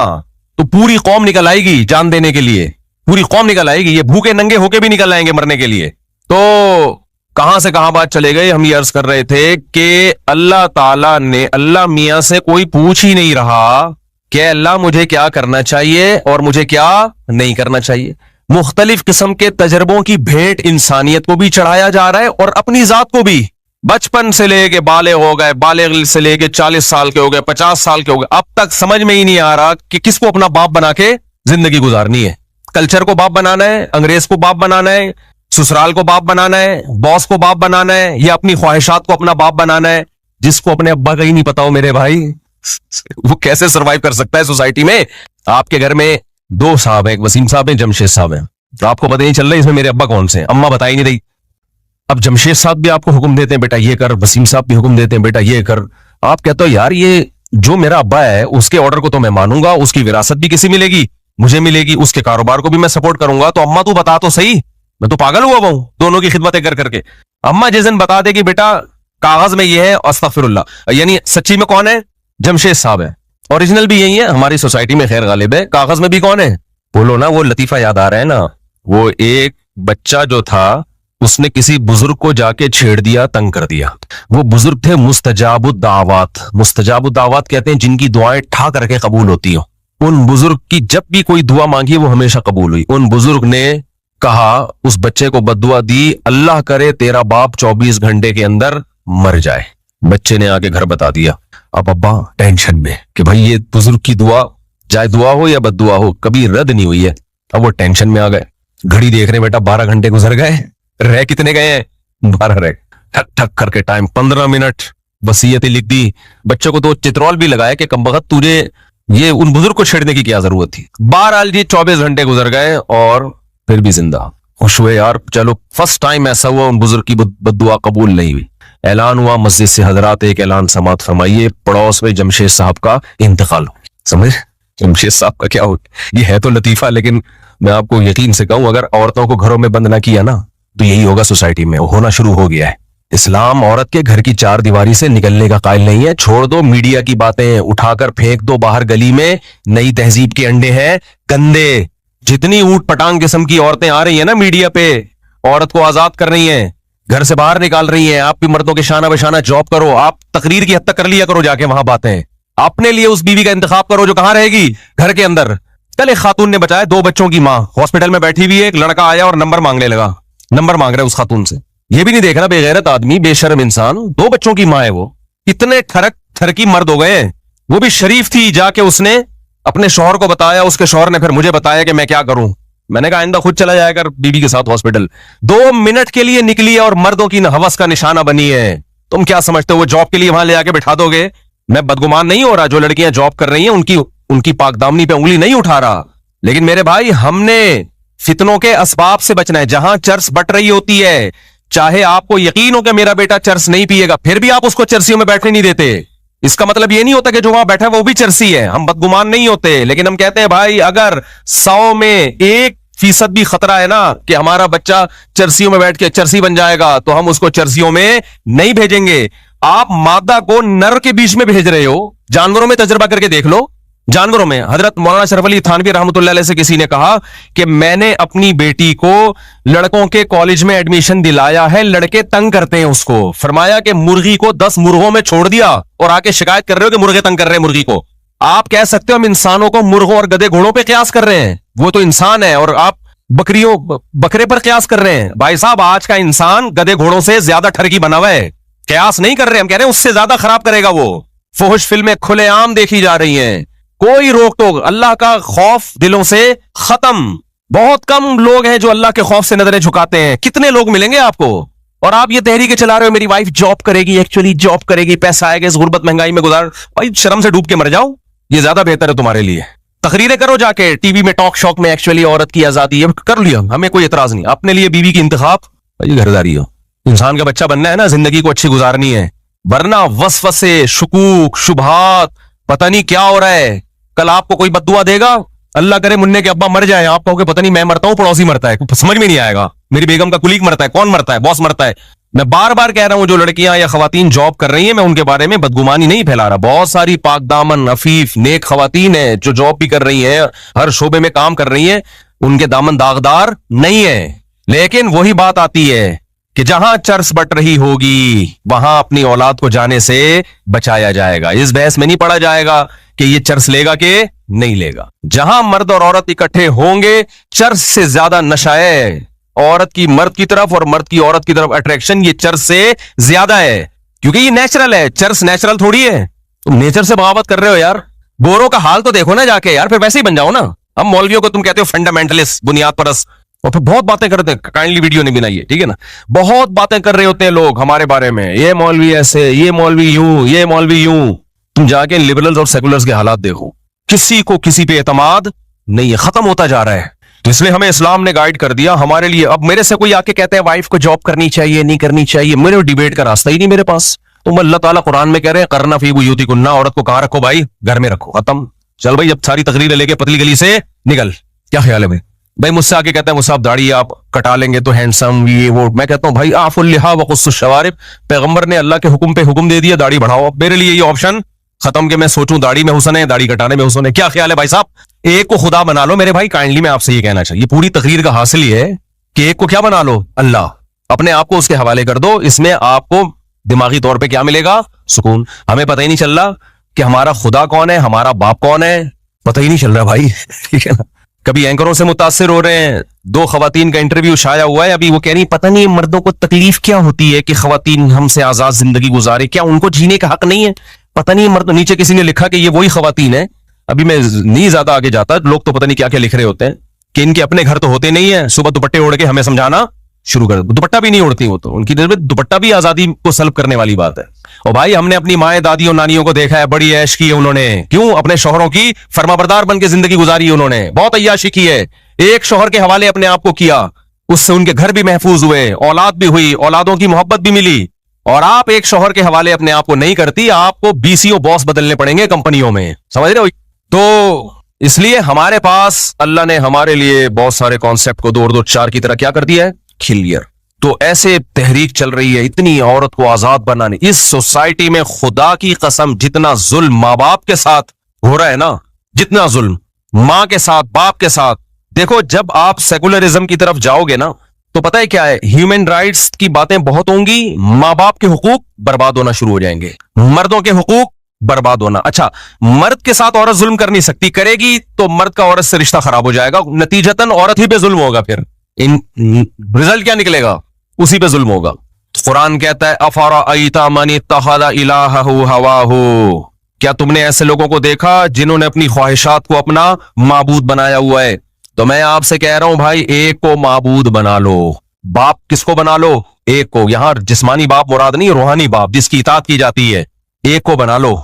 A: तो पूरी कौम निकल आएगी जान देने के लिए, पूरी कौम निकल आएगी। ये भूखे नंगे होके भी निकल आएंगे मरने के लिए। तो कहां से कहां बात चले गए? हम ये अर्ज कर रहे थे कि अल्लाह ताला ने, अल्लाह मियां से कोई पूछ ही नहीं रहा कि अल्लाह मुझे क्या करना चाहिए और मुझे क्या नहीं करना चाहिए। मुख्तलिफ किस्म के तजर्बों की भेंट इंसानियत को भी चढ़ाया जा रहा है और अपनी जात को भी। बचपन से लेके बालिग हो गए, बालिग से लेके 40 साल के हो गए, 50 साल के हो गए, अब तक समझ में ही नहीं आ रहा कि किसको अपना बाप बना के जिंदगी गुजारनी है। कल्चर को बाप बनाना है, अंग्रेज को बाप बनाना है, ससुराल को बाप बनाना है, बॉस को बाप बनाना है, या अपनी ख्वाहिशात को अपना बाप बनाना है। जिसको अपने अब्बा का ही नहीं पता हो मेरे भाई, वो कैसे सरवाइव कर सकता है सोसाइटी में? आपके घर में 2 साहब हैं, एक वसीम साहब हैं, जमशेद साहब हैं, तो आपको पता नहीं चल रहा इसमें मेरे अब्बा कौन से हैं, अम्मा बता ही नहीं रही। अब जमशेद साहब भी आपको हुक्म देते हैं बेटा ये कर, वसीम साहब भी हुक्म देते हैं बेटा ये कर। आप कहते हो यार ये जो मेरा अब्बा है उसके ऑर्डर को तो मैं मानूंगा, उसकी विरासत भी किसी मिलेगी, मुझे मिलेगी, उसके कारोबार को भी मैं सपोर्ट करूंगा। तो अम्मा तू बता तो सही, मैं तो पागल हुआ हूं दोनों की खिदमतें कर करके। अम्मा जिस दिन बता दे कि बेटा कागज में ये है, अस्तगफिरुल्लाह, यानी सच्ची में कौन है? जमशेद साहब है। ओरिजिनल भी यही है हमारी सोसाइटी में, खैर गालिब है। कागज में भी कौन है? बोलो ना। वो लतीफा याद आ रहा है ना, वो एक बच्चा जो था उसने किसी बुजुर्ग को जाके छेड़ दिया, तंग कर दिया। वो बुजुर्ग थे मुस्तजाबुद्दावात। मुस्तजाबुद्दावात कहते हैं जिनकी दुआएं ठा करके कबूल होती हो। उन बुजुर्ग की जब भी कोई दुआ मांगी वो हमेशा कबूल हुई। उन बुजुर्ग ने कहा, उस बच्चे को बद्दुआ दी, अल्लाह करे तेरा बाप 24 घंटे के अंदर मर जाए। बच्चे ने आके घर बता दिया। अब अब्बा टेंशन में कि भाई ये बुजुर्ग की दुआ, चाहे दुआ हो या बद्दुआ हो, कभी रद्द नहीं हुई है। अब वो टेंशन में आ गए, घड़ी देख रहे, बेटा 12 घंटे गुजर गए, रह कितने गए हैं? 12 रह। ठक ठक करके टाइम 15 मिनट, वसीयतें लिख दी। बच्चों को तो चित्रौल भी लगाया कि कमबख्त तुझे ये उन बुजुर्ग को छेड़ने की क्या जरूरत थी। 12 जी 24 घंटे गुजर गए और फिर भी जिंदा। खुश हुए यार, चलो फर्स्ट टाइम ऐसा हुआ उन बुजुर्ग की बद्दुआ कबूल नहीं हुई। ऐलान हुआ मस्जिद से, हजरात एक ऐलान समात फरमाइए, पड़ोस में जमशेद साहब का इंतकाल हो। समझ, जमशेद साहब का क्या हो, ये है तो लतीफा, लेकिन मैं आपको यकीन से कहूं, अगर औरतों को घरों में बंद ना किया ना तो यही होगा सोसाइटी में, होना शुरू हो गया है। इस्लाम औरत के घर की चार दीवारी से निकलने का कायल नहीं है। छोड़ दो मीडिया की बातें, उठाकर फेंक दो बाहर गली में। नई तहजीब के अंडे हैं गंदे। जितनी ऊट पटांग किस्म की औरतें आ रही है ना मीडिया पे, औरत को आजाद कर रही हैं, घर से बाहर निकाल रही हैं। आप भी मर्दों के शाना बशाना जॉब करो, आप तकरीर की हद तक कर लिया करो जाके वहां बातें। अपने लिए उस बीवी का इंतखाब करो जो कहां रहेगी, घर के अंदर। कल एक खातून ने बचाया, 2 बच्चों की मां हॉस्पिटल में बैठी हुई है, एक लड़का आया और नंबर मांगने लगा। नंबर मांग रहा है उस खातून से, ये भी नहीं देख रहा बेगैरत आदमी, बेशर्म इंसान। 2 बच्चों की मां है वो, इतने ठरकी मर्द हो गए। वो भी शरीफ थी, जाके उसने अपने शौहर को बताया, उसके शौहर ने फिर मुझे बताया कि मैं क्या करूं। मैंने कहा आइंदा खुद चला जाएगा बीबी के साथ हॉस्पिटल। 2 मिनट के लिए निकली है और मर्दों की हवस का निशाना बनी है। तुम क्या समझते हो वो जॉब के लिए वहां ले जाके बिठा दोगे? मैं बदगुमान नहीं हो रहा, जो लड़कियां जॉब कर रही हैं उनकी पाकदामनी पे उंगली नहीं उठा रहा, लेकिन मेरे भाई हमने फितनों के असबाब से बचना है। जहां चर्स बट रही होती है, चाहे आपको यकीन हो कि मेरा बेटा चर्स नहीं पिएगा, फिर भी आप उसको चर्सियों में बैठने नहीं देते। इसका मतलब ये नहीं होता कि जो वहां बैठा है वो भी चर्सी है। हम बदगुमान नहीं होते, लेकिन हम कहते हैं भाई अगर 100 में 1% भी खतरा है ना कि हमारा बच्चा चर्सियों में बैठ के चर्सी बन जाएगा, तो हम उसको चर्सियों में नहीं भेजेंगे। आप मादा को नर के बीच में भेज रहे हो। जानवरों में तजर्बा करके देख लो। जानवरों में हजरत मौलाना शरफ अली थानवी रहमतुल्लाह अलैह से किसी ने कहा कि मैंने अपनी बेटी को लड़कों के कॉलेज में एडमिशन दिलाया है, लड़के तंग करते हैं उसको। फरमाया कि मुर्गी को 10 मुर्गों में छोड़ दिया और आके शिकायत कर रहे हो कि मुर्गे तंग कर रहे हैं मुर्गी को। आप कह सकते हो हम इंसानों को मुर्गों और गधे घोड़ों पे कयास कर रहे हैं, वो तो इंसान है, और आप बकरे पर कयास कर रहे हैं। भाई साहब आज का इंसान गधे घोड़ों से ज्यादा ठरकी बना हुआ है। कयास नहीं कर रहे, हम कह रहे हैं उससे ज्यादा खराब करेगा वो। फुहश फिल्में खुलेआम देखी जा रही हैं, कोई रोक टोक, अल्लाह का खौफ दिलों से खत्म। बहुत कम लोग हैं जो अल्लाह के खौफ से नजरें झुकाते हैं। कितने लोग मिलेंगे आपको? और आप ये तहरीकें चला रहे हो मेरी वाइफ जॉब करेगी, एक्चुअली जॉब करेगी, पैसा आएगा, इस गुर्बत महंगाई में गुजार। भाई शर्म से डूब के मर जाओ, ये ज्यादा बेहतर है तुम्हारे लिए। तकरीरें करो जाके टीवी में, टॉक शॉक में, एक्चुअली औरत की आजादी है, कर लिया, हमें कोई एतराज नहीं। अपने लिए बीवी की इंतखाब, भाई घरदारी हो। इंसान का बच्चा बनना है ना, जिंदगी को अच्छी गुजारनी है, वरना वसवसे, शुकूक, शुबहात, पता नहीं क्या हो रहा है। कल आपको कोई बद्दुआ देगा, अल्लाह करे मुन्ने के अब्बा मर जाए, आप कहोगे पता नहीं मैं मरता हूं पड़ोसी मरता है, समझ में नहीं आएगा। मेरी बेगम का कुलीग मरता है, कौन मरता है? बॉस मरता है। मैं बार बार कह रहा हूं जो लड़कियां या खवातीन जॉब कर रही हैं, मैं उनके बारे में बदगुमानी नहीं फैला रहा। बहुत सारी पाक दामन, अफीफ, नेक खवातीन है जो जॉब भी कर रही हैं, हर शोबे में काम कर रही हैं, उनके दामन दागदार नहीं है। लेकिन वही बात आती है कि जहां चर्स बट रही होगी वहां अपनी औलाद को जाने से बचाया जाएगा। इस बहस में नहीं पड़ा जाएगा कि ये चर्स लेगा कि नहीं लेगा। जहां मर्द और औरत इकट्ठे होंगे, चर्स से ज्यादा नशा है औरत की मर्द की तरफ और मर्द की औरत की तरफ अट्रैक्शन ये चर्स से ज्यादा है, क्योंकि ये नेचुरल है। चर्स नेचुरल थोड़ी है। तुम नेचर से बगावत कर रहे हो यार। गोरों का हाल तो देखो ना जाके यार, फिर वैसे ही बन जाओ ना। हम मौलवियों को तुम कहते हो फंडामेंटलिस्ट, बुनियाद परस्त, और फिर बहुत बातें करते हैं। काइंडली वीडियो नहीं बनाइए, ठीक है ना। बहुत बातें कर रहे होते हैं लोग हमारे बारे में, ये मौलवी ऐसे, ये मौलवी यूं, ये मौलवी यूं। तुम जाके लिबरल्स और सेकुलर्स के हालात देखो, किसी को किसी पे एतमाद नहीं है, खत्म होता जा रहा है। तो इसलिए हमें इस्लाम ने गाइड कर दिया हमारे लिए। अब मेरे से कोई आके कहते हैं वाइफ को जॉब करनी चाहिए, नहीं करनी चाहिए, मेरे डिबेट का रास्ता ही नहीं मेरे पास। तो अल्लाह ताला कुरान में कह रहे हैं करना फी बुयूतिकुन्ना, औरत को कहां रखो भाई? घर में रखो, खत्म। चल भाई अब सारी तकरीरें लेके पतली गली से निकल। क्या ख्याल है भाई? मुझसे आके कहते हैं मुझसे आप दाढ़ी आप कटा लेंगे तो हैंडसम, ये वो। मैं कहता हूं भाई आफुल लिहा व कुस्सुश शवारिब, पैगंबर ने अल्लाह के हुक्म पे हुक्म दे दिया, दाढ़ी बढ़ाओ। अब मेरे लिए ये ऑप्शन खत्म कि मैं सोचूं दाढ़ी में हुस्न है, दाढ़ी कटाने में हुस्न है। क्या ख्याल है भाई साहब? एक को खुदा बना लो मेरे भाई। काइंडली मैं आपसे ये कहना चाहिए, पूरी तकरीर का हासिल ये है कि एक को क्या बना लो? अल्लाह। अपने आप को उसके हवाले कर दो। इसमें आपको दिमागी तौर पे क्या मिलेगा? सुकून। हमें पता ही नहीं चल रहा कि हमारा खुदा कौन है, हमारा बाप कौन है, पता ही नहीं चल रहा भाई। ठीक है ना। कभी एंकरों से मुतासिर हो रहे हैं, दो खवातीन का इंटरव्यू छाया हुआ है अभी, वो कह रही पता नहीं मर्दों को तकलीफ क्या होती है कि खवातीन हमसे आजाद जिंदगी गुजारे, क्या उनको जीने का हक नहीं है? पता नहीं मर्द, नीचे किसी ने लिखा कि ये वही खवातीन है, अभी मैं नहीं ज्यादा आगे जाता, लोग तो पता नहीं क्या क्या लिख रहे होते हैं कि इनके अपने घर तो होते नहीं है, सुबह दुपट्टे ओढ़ के हमें समझाना शुरू कर, दुपट्टा भी नहीं ओढ़ती वो तो, उनकी नजर में दुपट्टा भी आजादी को सल्ब करने वाली बात है। और भाई हमने अपनी माएं दादियों नानियों को देखा है, बड़ी ऐश की है उन्होंने, क्यों? अपने शौहरों की फरमाबरदार बन के जिंदगी गुजारी है उन्होंने, बहुत अय्याशी की है, एक शौहर के हवाले अपने आप को किया, उससे उनके घर भी महफूज हुए, औलाद भी हुई, औलादों की मोहब्बत भी मिली। और आप एक शौहर के हवाले अपने आप को नहीं करती, आपको बीसीओ बॉस बदलने पड़ेंगे कंपनियों में, समझ रहे हो? तो इसलिए हमारे पास अल्लाह ने हमारे लिए बहुत सारे कॉन्सेप्ट को 2 और 2 4 की तरह क्या कर दिया है, क्लियर। तो ऐसे तहरीक चल रही है इतनी औरत को आजाद बनाने। इस सोसाइटी में खुदा की कसम जितना जुल्म माँ बाप के साथ हो रहा है ना, जितना जुल्म माँ के साथ बाप के साथ, देखो जब आप सेकुलरिज्म की तरफ जाओगे ना तो पता है क्या है, ह्यूमन राइट्स की बातें बहुत होंगी, माँ बाप के हुकूक बर्बाद होना शुरू हो जाएंगे, मर्दों के हुकूक बर्बाद होना। अच्छा, मर्द के साथ औरत जुल्म कर नहीं सकती, करेगी तो मर्द का औरत से रिश्ता खराब हो जाएगा, नतीजतन औरत ही पे जुल्म होगा, फिर इन रिजल्ट क्या निकलेगा, उसी पे जुल्म होगा। कुरान कहता है अफरा अईता मनी तखदा इलाहहु हवाहु, क्या तुमने ऐसे लोगों को देखा जिन्होंने अपनी ख्वाहिशात को अपना माबूद बनाया हुआ है? तो मैं आपसे कह रहा हूं भाई, एक को माबूद बना लो। बाप किसको बना लो? एक को। यहां जिस्मानी बाप मुराद नहीं, रूहानी बाप जिसकी इताअत की जाती है, एक को बना लो।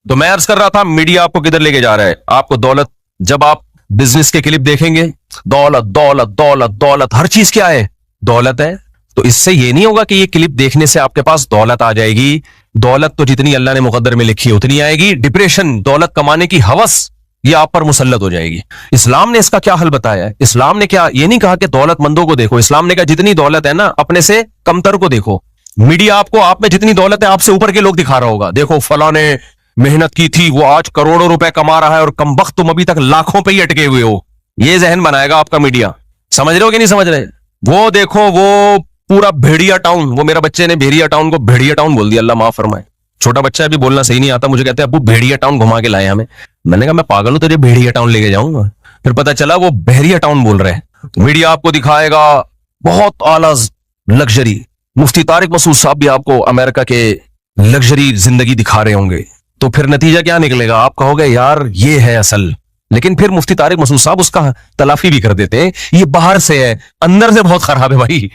A: तो मैं अर्ज कर रहा था मीडिया आपको किधर लेके जा रहा है, आपको दौलत, जब आप बिजनेस के क्लिप देखेंगे, दौलत दौलत दौलत दौलत, हर चीज क्या है, दौलत है। तो इससे ये नहीं होगा कि ये क्लिप देखने से आपके पास दौलत आ जाएगी, दौलत तो जितनी अल्लाह ने मुकद्दर में लिखी है उतनी आएगी। डिप्रेशन, दौलत कमाने की हवस, ये आप पर मुसल्लत हो जाएगी। इस्लाम ने इसका क्या हल बताया है? इस्लाम ने क्या ये नहीं कहा कि दौलतमंदों को देखो, इस्लाम ने कहा जितनी दौलत है ना अपने से कमतर को देखो। मीडिया आपको आप में जितनी दौलत है आपसे ऊपर के लोग दिखा रहा होगा, देखो फला ने मेहनत की थी, वो आज करोड़ों रुपए कमा रहा है और कमबख्त तुम अभी तक लाखों पे ही अटके हुए हो। ये जहन बनाएगा आपका मीडिया। समझ रहे हो कि नहीं समझ रहे? वो देखो वो पूरा भेड़िया टाउन, वो मेरा बच्चे ने भेड़िया टाउन को भेड़िया टाउन बोल दिया, अल्लाह माफ फरमाए। छोटा बच्चा है, अभी बोलना सही नहीं आता, मुझे कहते हैं अबू भेड़िया टाउन घुमा के लाए हमें। मैंने कहा मैं पागल हूं, तुझे भेड़िया टाउन लेके जाऊंगा? फिर पता चला वो बहरिया टाउन बोल रहे हैं। मीडिया आपको दिखाएगा बहुत आला लग्जरी, मुफ्ती तारिक मसूद साहब भी आपको अमेरिका के लग्जरी जिंदगी दिखा रहे होंगे। तो फिर नतीजा क्या निकलेगा, आप कहोगे यार ये है असल, लेकिन फिर मुफ्ती तारिक मसूद साहब उसका तलाफी भी कर देते हैं, ये बाहर से है, अंदर से बहुत खराब है भाई।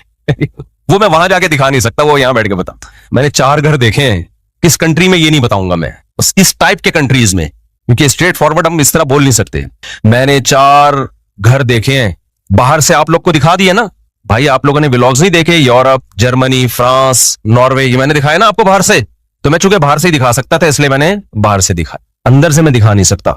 A: वो मैं वहां जाके दिखा नहीं सकता, वो यहां बैठ के बता। मैंने 4 घर देखे हैं, किस कंट्री में ये नहीं बताऊंगा मैं, बस इस टाइप के कंट्रीज में, क्योंकि स्ट्रेट फॉरवर्ड हम इस तरह बोल नहीं सकते। मैंने 4 घर देखे हैं, बाहर से आप लोग को दिखा दिया ना भाई, आप लोगों ने व्लॉग्स नहीं देखे, यूरोप, जर्मनी, फ्रांस, नॉर्वे, ये मैंने दिखाया ना आपको बाहर से। तो मैं चूंकि बाहर से ही दिखा सकता था इसलिए मैंने बाहर से दिखाया, अंदर से मैं दिखा नहीं सकता,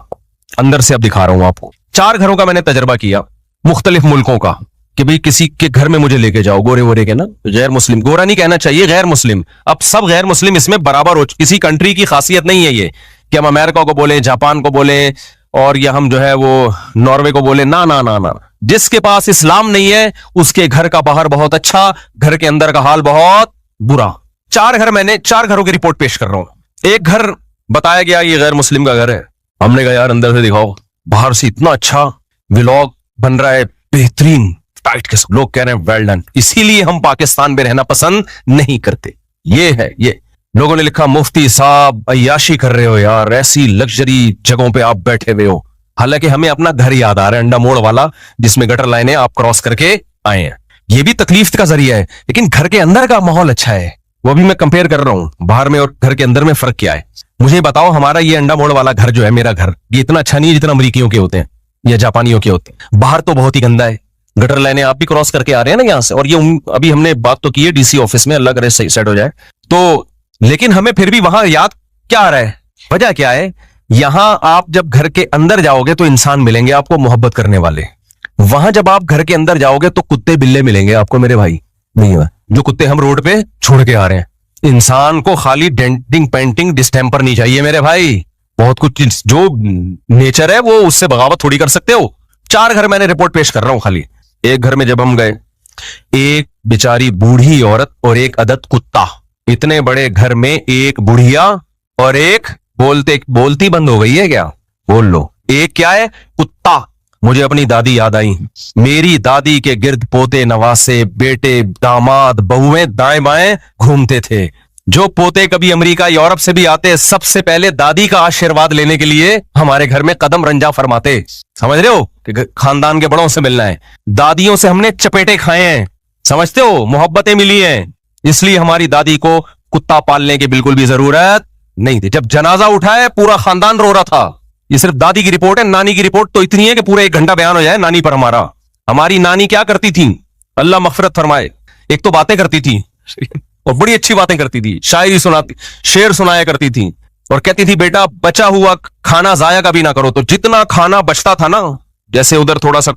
A: अंदर से अब दिखा रहा हूं आपको। 4 घरों का मैंने तजर्बा किया, मुख्तलिफ मुल्कों का, कि भाई किसी के घर में मुझे लेके जाओ, गोरे वोरे के ना, गैर मुस्लिम, गोरा नहीं कहना चाहिए, गैर मुस्लिम, अब सब गैर मुस्लिम इसमें बराबर हो, किसी कंट्री की खासियत नहीं है ये कि हम अमेरिका को बोले, जापान को बोले, और या हम जो है वो नॉर्वे को बोले, ना ना ना ना, जिसके पास इस्लाम नहीं है उसके घर का बाहर बहुत अच्छा, घर के अंदर का हाल बहुत बुरा। 4 घर, मैंने 4 घरों की रिपोर्ट पेश कर रहा हूं। एक घर बताया गया ये गैर मुस्लिम का घर है, हमने कहा यार अंदर से दिखाओ, बाहर से इतना अच्छा व्लॉग बन रहा है, बेहतरीन टाइट के, लोग कह रहे हैं वेल डन, इसीलिए हम पाकिस्तान में रहना पसंद नहीं करते। ये है, ये लोगों ने लिखा मुफ्ती साहब अय्याशी कर रहे हो यार, ऐसी लग्जरी जगहों पे आप बैठे हुए हो। हालांकि हमें अपना घर याद आ रहा है, अंडा मोड़ वाला, जिसमें गटर लाइनें आप क्रॉस करके आए हैं, ये भी तकलीफ का जरिया है, लेकिन घर के अंदर का माहौल अच्छा है। वो भी मैं कंपेयर कर रहा हूं, बाहर में और घर के अंदर में फर्क क्या है। मुझे बताओ, हमारा ये अंडा मोड़ वाला घर जो है, मेरा घर, ये इतना अच्छा नहीं है जितना अमरीकियों के होते हैं या जापानियों के होते हैं। बाहर तो बहुत ही गंदा है, गटर लाइनें आप भी क्रॉस करके आ रहे हैं ना यहां से, और ये अभी हमने बात तो की है डीसी ऑफिस में, अल्लाह करे सही सेट हो जाए तो, लेकिन हमें फिर भी वहां याद क्या आ रहा है, वजह क्या है? यहां आप जब घर के अंदर जाओगे तो इंसान मिलेंगे आपको मोहब्बत करने वाले, वहां जब आप घर के अंदर जाओगे तो कुत्ते बिल्ले मिलेंगे आपको मेरे भाई, नहीं है जो कुत्ते हम रोड पे छोड़ के आ रहे हैं। इंसान को खाली डेंटिंग पेंटिंग डिस्टेम्पर नहीं चाहिए मेरे भाई, बहुत कुछ जो नेचर है वो उससे बगावत थोड़ी कर सकते हो। 4 घर मैंने रिपोर्ट पेश कर रहा हूं खाली। एक घर में जब हम गए, एक बेचारी बूढ़ी औरत और एक अदद कुत्ता, इतने बड़े घर में एक बुढ़िया और एक बोलती बंद हो गई है क्या, बोल लो, एक क्या है, कुत्ता, मुझे अपनी दादी याद आई। मेरी दादी के गिर्द पोते नवासे बेटे दामाद बहुएं दाएं बाएं घूमते थे। जो पोते कभी अमेरिका यूरोप से भी आते सबसे पहले दादी का आशीर्वाद लेने के लिए हमारे घर में कदम रंजा फरमाते। समझ रहे हो कि खानदान के बड़ों से मिलना है। दादियों से हमने चपेटे खाए हैं, समझते हो, मोहब्बतें मिली हैं। इसलिए हमारी दादी को कुत्ता पालने की बिल्कुल भी जरूरत नहीं थी। जब जनाजा उठाए पूरा खानदान रो रहा था। ये सिर्फ दादी की रिपोर्ट है, नानी की रिपोर्ट तो इतनी है कि पूरा 1 घंटा बयान हो जाए नानी पर हमारा। हमारी नानी क्या करती थी, अल्लाह मगफिरत फरमाए, एक तो बातें करती थी और बड़ी अच्छी बातें करती थी, शायरी सुनाती, शेर सुनाया करती थी और कहती थी बेटा बचा हुआ खाना जाया कभी ना करो। तो जितना खाना बचता था ना, जैसे उधर थोड़ा सा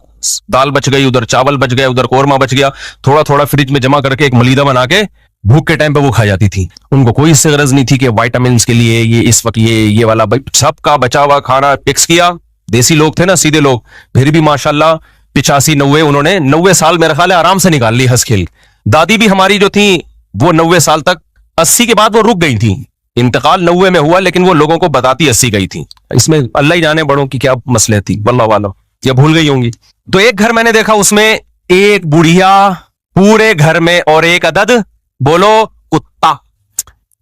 A: दाल बच गई, उधर चावल बच गए, उधर कोरमा बच गया, थोड़ा थोड़ा फ्रिज में जमा करके एक मलीदा बना के भूख के टाइम पे वो खा जाती थी। उनको कोई इससे गरज नहीं थी कि विटामिन के लिए ये इस वक्त ये वाला, सबका बचा हुआ खाना फिक्स किया। देसी लोग थे ना, सीधे लोग, फिर भी माशाल्लाह 85-90 उन्होंने 90 साल मेरे ख्याल है आराम से निकाल ली हंस खेल। दादी भी हमारी जो थी वो 90 साल तक, 80 के बाद वो रुक गई थी। इंतकाल 90 में हुआ लेकिन वो लोगों को बताती 80 गई थी। इसमें अल्लाह ही जाने बड़ों की क्या मसले थी, वल्लाह वाला, या भूल गई होंगी। तो एक घर मैंने देखा उसमें एक बुढ़िया पूरे घर में और एक अदद बोलो कुत्ता।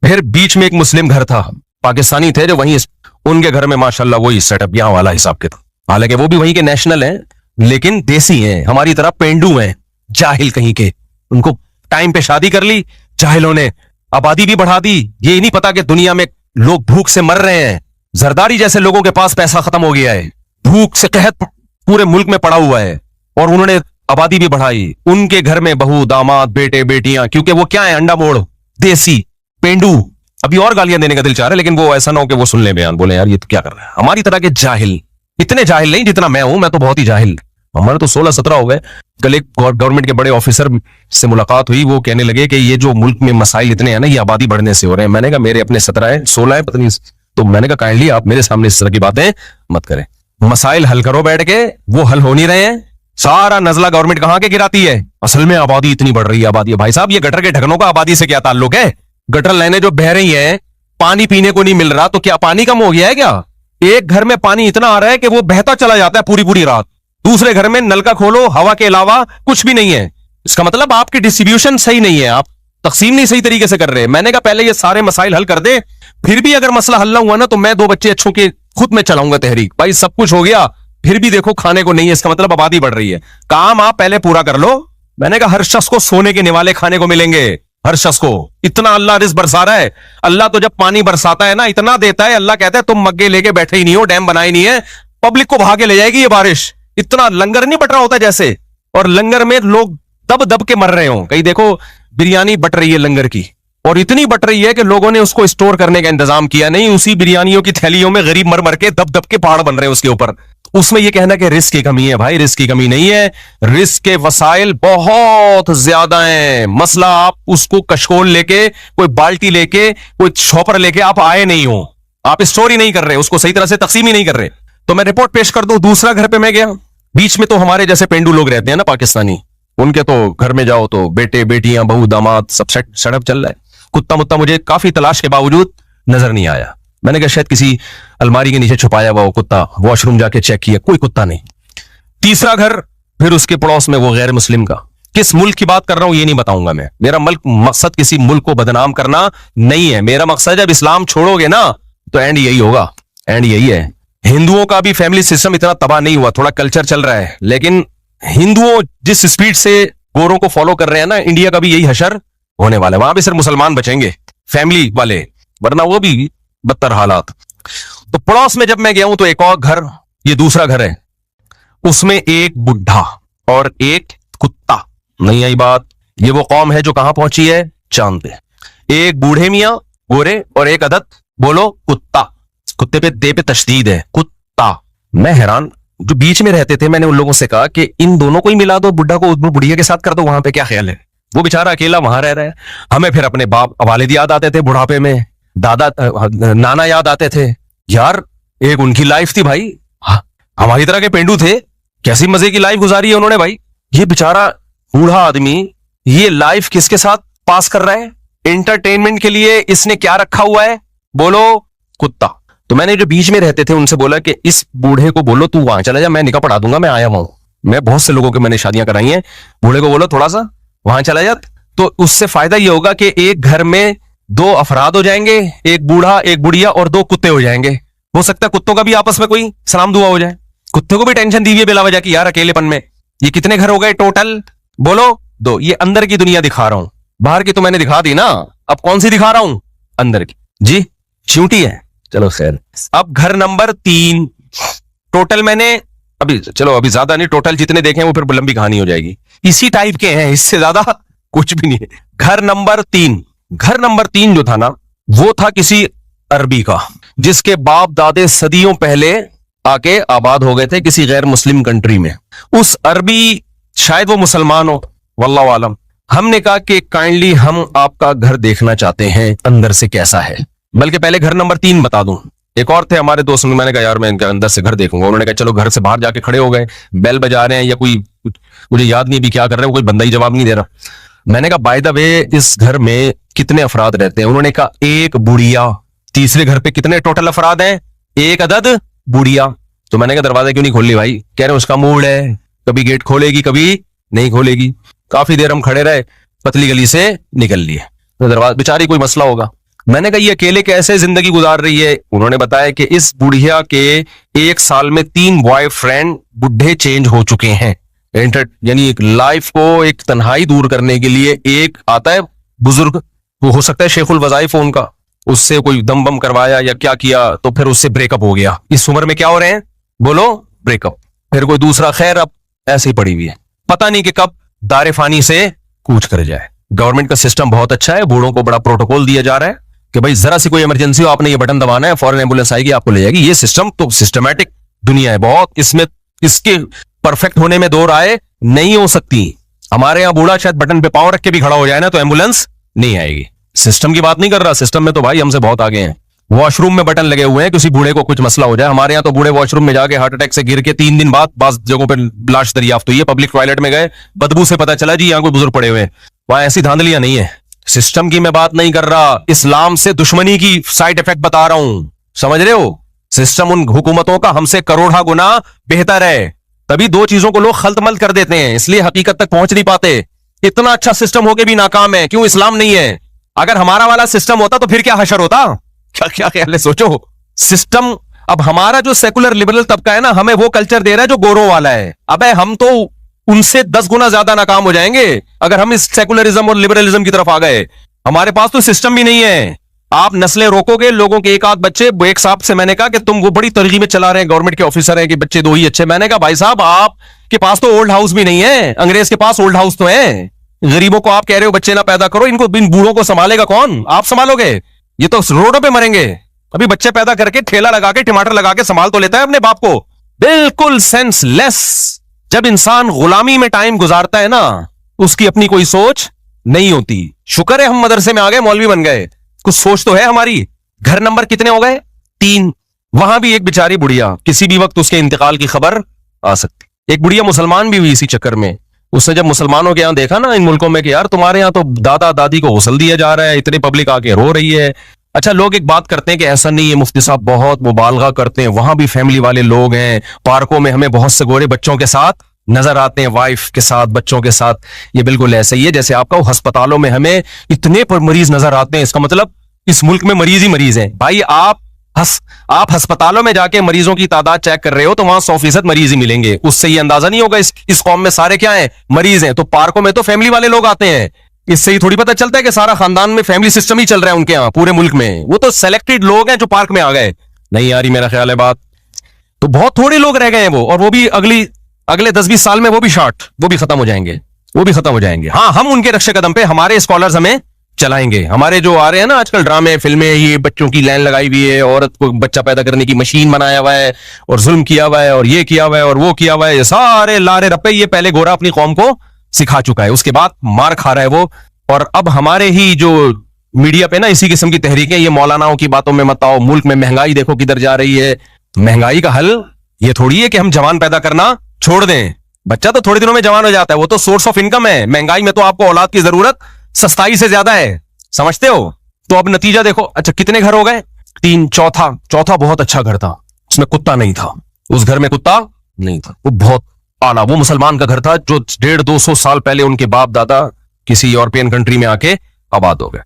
A: फिर बीच में एक मुस्लिम घर था, पाकिस्तानी थे जो वहीं, उनके घर में माशाल्लाह वही सेटअप यहाँ वाला हिसाब के था। हालांकि वो भी वहीं के नेशनल हैं लेकिन देसी हैं, हमारी तरह पेंडू हैं, जाहिल कहीं के। उनको टाइम पे शादी कर ली जाहिलों ने, आबादी भी बढ़ा दी। ये नहीं पता कि दुनिया में लोग भूख से मर रहे हैं। जरदारी जैसे लोगों के पास पैसा खत्म हो गया है, भूख से कहत पूरे मुल्क में पड़ा हुआ है और उन्होंने आबादी भी बढ़ाई। उनके घर में बहू दामाद बेटे बेटियां, क्योंकि वो क्या है, अंडा मोड़, देसी, पेंडू। अभी और गालियां देने का दिल चाह रहा है लेकिन वो ऐसा ना हो कि वो सुन ले बयान, बोले यार ये तो क्या कर रहा है। हमारी तरह के जाहिल, इतने जाहिल नहीं जितना मैं हूं, मैं तो बहुत ही जाहिल। हमारे तो 16-17 हो गए। कल एक गवर्नमेंट के बड़े ऑफिसर से मुलाकात हुई, वो कहने लगे कि ये जो मुल्क में मसाइल इतने हैं ना, ये आबादी बढ़ने से हो रहे हैं। मैंने कहा मेरे अपने 17 है 16 है पता नहीं। तो मैंने कहा काइंडली आप मेरे सामने इस तरह की बातें मत करें, मसाइल हल करो बैठ के, वो हल हो नहीं रहे हैं। सारा नजला गवर्नमेंट कहां के गिराती है, असल में आबादी इतनी बढ़ रही है। आबादी, भाई साहब ये गटर के ढक्कनों का आबादी से क्या ताल्लुक है। गटर लाइनें जो बह रही हैं, पानी पीने को नहीं मिल रहा, तो क्या पानी कम हो गया है क्या। एक घर में पानी इतना आ रहा है कि वो बहता चला जाता है पूरी पूरी रात, दूसरे घर में नल का खोलो हवा के अलावा कुछ भी नहीं है। इसका मतलब आपकी डिस्ट्रीब्यूशन सही नहीं है, आप तकसीम नहीं सही तरीके से कर रहे। मैंने कहा पहले ये सारे मसाइल हल कर दे, फिर भी अगर मसला हल ना हुआ ना तो मैं 2 बच्चे अच्छों के खुद में चलाऊंगा तहरीक। भाई सब कुछ हो गया फिर भी देखो खाने को नहीं है, इसका मतलब आबादी बढ़ रही है। काम आप पहले पूरा कर लो। मैंने कहा हर शख्स को सोने के निवाले खाने को मिलेंगे, हर शख्स को। इतना अल्लाह रिज़्क बरसा रहा है। अल्लाह तो जब पानी बरसाता है ना इतना देता है, अल्लाह कहता है तुम मग्गे लेके बैठे ही नहीं हो, डैम बनाए नहीं है, पब्लिक को भागे ले जाएगी ये बारिश। इतना लंगर नहीं बट रहा होता जैसे, और लंगर में लोग दब दब के मर रहे हो। कहीं देखो बिरयानी बट रही है लंगर की, और इतनी बट रही है कि लोगों ने उसको स्टोर करने का इंतजाम किया नहीं। उसी बिरयानियों की थैलियों में गरीब मर मर के दब दब के पहाड़ बन रहे हैं उसके ऊपर। उसमें यह कहना कि रिस्क की कमी है, भाई रिस्क की कमी नहीं है, रिस्क के वसाइल बहुत ज्यादा हैं। मसला आप उसको कशकोल लेके, कोई बाल्टी लेके, कोई शॉपर लेके आप आए नहीं हो, आप स्टोर ही नहीं कर रहे, उसको सही तरह से तकसीम ही नहीं कर रहे। तो मैं रिपोर्ट पेश कर दूं, दूसरा घर पे मैं गया, बीच में तो हमारे जैसे पेंडू लोग रहते हैं ना पाकिस्तानी, उनके तो घर में जाओ तो बेटे बेटियां बहू दामाद सब सेटअप चल रहा है। कुत्ता मुत्ता मुझे काफी तलाश के बावजूद नजर नहीं आया। मैंने कहा शायद किसी अलमारी के नीचे छुपाया हुआ वो कुत्ता, वॉशरूम जाके चेक किया, कोई कुत्ता नहीं। तीसरा घर फिर उसके पड़ोस में वो गैर मुस्लिम का। किस मुल्क की बात कर रहा हूं ये नहीं बताऊंगा मैं, मेरा मकसद किसी मुल्क को बदनाम करना नहीं है। मेरा मकसद जब इस्लाम छोड़ोगे ना तो एंड यही होगा, एंड यही है। हिंदुओं का भी फैमिली सिस्टम इतना तबाह नहीं हुआ, थोड़ा कल्चर चल रहा है, लेकिन हिंदुओं जिस स्पीड से गोरों को फॉलो कर रहे हैं ना, इंडिया का भी यही हशर होने वाला है। वहां भी सिर्फ मुसलमान बचेंगे फैमिली वाले, वरना वो भी बदतर हालात। तो पड़ोस में जब मैं गया हूं तो एक और घर, ये दूसरा घर है, उसमें एक बुढ़ा और एक कुत्ता। नहीं आई बात, ये वो कौम है जो कहां पहुंची है, चांद पे। एक बूढ़े मियां गोरे और एक अदद बोलो कुत्ता, कुत्ते पे दे पे तशदीद है, कुत्ता। मैं हैरान, जो बीच में रहते थे मैंने उन लोगों से कहा कि इन दोनों को ही मिला दो, बुढ़ा को बुढ़िया के साथ कर दो, वहां पे क्या ख्याल है। वो बेचारा अकेला वहां रह रहा है। हमें फिर अपने बाप वालिद याद आते थे बुढ़ापे में, दादा नाना याद आते थे। यार एक उनकी लाइफ थी भाई, हमारी तरह के पेंडू थे, कैसी मजे की लाइफ गुजारी है उन्होंने भाई। ये बेचारा बूढ़ा आदमी ये लाइफ किसके साथ पास कर रहा है, एंटरटेनमेंट के लिए इसने क्या रखा हुआ है, बोलो कुत्ता। तो मैंने जो बीच में रहते थे उनसे बोला कि इस बूढ़े को बोलो तू वहां चला जा, मैं निकाह पढ़ा दूंगा, मैं आया हुआ हूं। मैं बहुत से लोगों के मैंने शादियां कराई हैं, बूढ़े को बोलो थोड़ा सा वहां चला जा, तो उससे फायदा ये होगा कि एक घर में 2 अफराद हो जाएंगे, एक बूढ़ा एक बुढ़िया और 2 कुत्ते हो जाएंगे। हो सकता है कुत्तों का भी आपस में कोई सलाम दुआ हो जाए। कुत्ते को भी टेंशन दी हुई है बिला वजह की यार अकेलेपन में। ये कितने घर हो गए टोटल, बोलो 2। ये अंदर की दुनिया दिखा रहा हूं, बाहर की तो मैंने दिखा दी ना, अब कौन सी दिखा रहा हूं, अंदर की। जी चूंटी है, चलो खैर। अब घर नंबर 3 टोटल मैंने अभी, चलो अभी ज्यादा नहीं, टोटल जितने देखे वो फिर लंबी कहानी हो जाएगी, इसी टाइप के हैं, इससे ज्यादा कुछ भी नहीं है। घर नंबर 3 जो था ना, वो था किसी अरबी का, जिसके बाप दादे सदियों पहले आके आबाद हो गए थे किसी गैर मुस्लिम कंट्री में। उस अरबी, शायद वो मुसलमान हो, वल्लाहु आलम। हमने कहा कि काइंडली हम आपका घर देखना चाहते हैं, अंदर से कैसा है। बल्कि पहले घर नंबर 3 बता दूं, एक और थे हमारे दोस्त, मैंने कहा यार मैं इनके अंदर से घर देखूंगा। उन्होंने कहा चलो, घर से बाहर जाके खड़े हो गए, बेल बजा रहे हैं या कोई, मुझे याद नहीं भी क्या कर रहे हैं, कोई बंदा ही जवाब नहीं दे रहा। मैंने कहा बाय द वे इस घर में कितने अफराद रहते हैं? उन्होंने कहा 1 बुढ़िया। तीसरे घर पे कितने टोटल अफराद हैं? 1 अदद बुढ़िया। तो मैंने कहा दरवाजा क्यों नहीं खोल ली भाई? कह रहे उसका मूड है, कभी गेट खोलेगी कभी नहीं खोलेगी। काफी देर हम खड़े रहे, पतली गली से निकल लिए, तो दरवाजा, बेचारी कोई मसला होगा। मैंने कहा ये अकेले कैसे जिंदगी गुजार रही है? उन्होंने बताया कि इस बुढ़िया के 1 साल में 3 बॉयफ्रेंड बुढ़े चेंज हो चुके हैं। यानी एक लाइफ को, एक तन्हाई दूर करने के लिए एक आता है बुजुर्ग, वो हो सकता है शेखुल वजाइफ हो उनका, उससे कोई दम बम करवाया या क्या किया, तो फिर उससे ब्रेकअप हो गया। इस उम्र में क्या हो रहे हैं, बोलो ब्रेकअप। फिर कोई दूसरा, खैर अब ऐसे ही पड़ी हुई है, पता नहीं कि कब दारे फानी से कूच कर जाए। गवर्नमेंट का सिस्टम बहुत अच्छा है, बूढ़ों को बड़ा प्रोटोकॉल दिया जा रहा है कि भाई जरा सी कोई इमरजेंसी हो, आपने ये बटन दबाना है, फौरन एम्बुलेंस आएगी, आपको ले जाएगी। ये सिस्टम तो सिस्टमैटिक दुनिया है बहुत, इसमें इसके परफेक्ट होने में 2 राय नहीं हो सकती। हमारे यहां बूढ़ा शायद बटन पे पांव रख के भी खड़ा हो जाए ना तो एम्बुलेंस नहीं आएगी। सिस्टम की बात नहीं कर रहा, सिस्टम में तो भाई हमसे बहुत आगे हैं। वॉशरूम में बटन लगे हुए हैं, किसी बूढ़े को कुछ मसला हो जाए, हमारे यहाँ तो बूढ़े वॉशरूम में जाके हार्ट अटैक से गिर के 3 दिन बाद बास जगहों पर लाश दरियाफ्त हुई है। पब्लिक टॉयलेट में गए, बदबू से पता चला जी यहाँ कोई बुजुर्ग पड़े हुए हैं। वहां ऐसी धांधलियां नहीं है। सिस्टम की मैं बात नहीं कर रहा, इस्लाम से दुश्मनी की साइड इफेक्ट बता रहा हूं, समझ रहे हो? सिस्टम उन हुकूमतों का हमसे करोड़ा गुना बेहतर है, तभी 2 चीजों को लोग खल्त-मल्त कर देते हैं, इसलिए हकीकत तक पहुंच नहीं पाते। इतना अच्छा सिस्टम होके भी नाकाम है, क्यों? इस्लाम नहीं है। अगर हमारा वाला सिस्टम होता तो फिर क्या हशर होता? क्या क्या ख्याल है, सोचो। सिस्टम, अब हमारा जो सेकुलर लिबरल तबका है ना, हमें वो कल्चर दे रहा है जो गोरों वाला है। अबे हम तो उनसे 10 गुना ज्यादा नाकाम हो जाएंगे अगर हम इस सेकुलरिज्म और लिबरलिज्म की तरफ आ गए। हमारे पास तो सिस्टम भी नहीं है। आप नस्लें रोकोगे, लोगों के 1 आध बच्चे, एक साहब से मैंने कहा कि तुम वो बड़ी तरजीह में चला रहे हैं, गवर्नमेंट के ऑफिसर हैं कि बच्चे 2 ही अच्छे। मैंने कहा भाई साहब आपके पास तो ओल्ड हाउस भी नहीं है, अंग्रेज के पास ओल्ड हाउस तो है। गरीबों को आप कह रहे हो बच्चे ना पैदा करो, इनको इन बूढ़ों को संभालेगा कौन? आप संभालोगे? ये तो रोडों पे मरेंगे। अभी बच्चे पैदा करके ठेला लगा के टमाटर लगा के संभाल तो लेता है अपने बाप को। बिल्कुल सेंसलेस। जब इंसान गुलामी में टाइम गुजारता है ना, उसकी अपनी कोई सोच नहीं होती। शुक्र है हम मदरसे में आ गए, मौलवी बन गए, कुछ सोच तो है हमारी। घर नंबर कितने हो गए? 3। वहां भी एक बेचारी बुढ़िया, किसी भी वक्त उसके इंतकाल की खबर आ सकती। एक बुढ़िया मुसलमान भी हुई इसी चक्कर में। उसने जब मुसलमानों के यहां देखा ना इन मुल्कों में कि यार तुम्हारे यहां तो दादा दादी को गुस्ल दिया जा रहा है, इतनी पब्लिक आके रो रही है। अच्छा, लोग एक बात करते हैं कि ऐसा नहीं है, मुफ्ती साहब बहुत मुबालगा करते हैं, वहां भी फैमिली वाले लोग हैं। पार्कों में हमें बहुत से गोरे बच्चों के साथ नजर आते हैं, वाइफ के साथ, बच्चों के साथ। ये बिल्कुल ऐसा ही है जैसे आपका अस्पतालों में हमें इतने पर मरीज नजर आते हैं। इसका मतलब इस मुल्क में मरीज ही मरीज हैं। भाई आप अस्पतालों में जाके मरीजों की तादाद चेक कर रहे हो तो वहां 100% मरीज ही मिलेंगे। उससे ये अंदाजा नहीं होगा इस कौम में सारे क्या हैं? मरीज हैं। तो पार्कों में तो फैमिली वाले लोग आते हैं, इससे ही थोड़ी पता चलता है कि सारा खानदान में फैमिली सिस्टम ही चल रहा है उनके यहाँ पूरे मुल्क में। वो तो सेलेक्टेड लोग हैं जो पार्क में आ गए। नहीं आ रही मेरा ख्याल है बात? तो बहुत थोड़े लोग रह गए हैं वो, और वो भी अगले 10-20 साल में वो भी खत्म हो जाएंगे, वो भी खत्म हो जाएंगे। हाँ, हम उनके रक्षे कदम पे, हमारे स्कॉलर्स हमें चलाएंगे। हमारे जो आ रहे हैं ना आजकल ड्रामे फिल्में, ये बच्चों की लाइन लगाई हुई है, औरत को बच्चा पैदा करने की मशीन बनाया हुआ है, और जुल्म किया हुआ है, और ये किया हुआ है, और वो किया हुआ है, ये सारे लारे रप्पे ये पहले गोरा अपनी कौम को सिखा चुका है, उसके बाद मार खा रहा है वो। और अब हमारे ही जो मीडिया पे ना इसी किस्म की तहरीकें, ये मौलानाओं की बातों में मत आओ, मुल्क में महंगाई देखो किधर जा रही है। तो महंगाई का हल ये थोड़ी है कि हम जवान पैदा करना छोड़ दें। बच्चा तो थोड़े दिनों में जवान हो जाता है, वो तो सोर्स ऑफ इनकम है। महंगाई में तो आपको औलाद की जरूरत सस्ताई से ज्यादा है, समझते हो? तो अब नतीजा देखो। अच्छा, कितने घर हो गए? चौथा बहुत अच्छा घर था, उसमें कुत्ता नहीं था, उस घर में कुत्ता नहीं था, वो बहुत आला, वो मुसलमान का घर था जो 150-200 साल पहले उनके बाप दादा किसी यूरोपियन कंट्री में आके आबाद हो गए।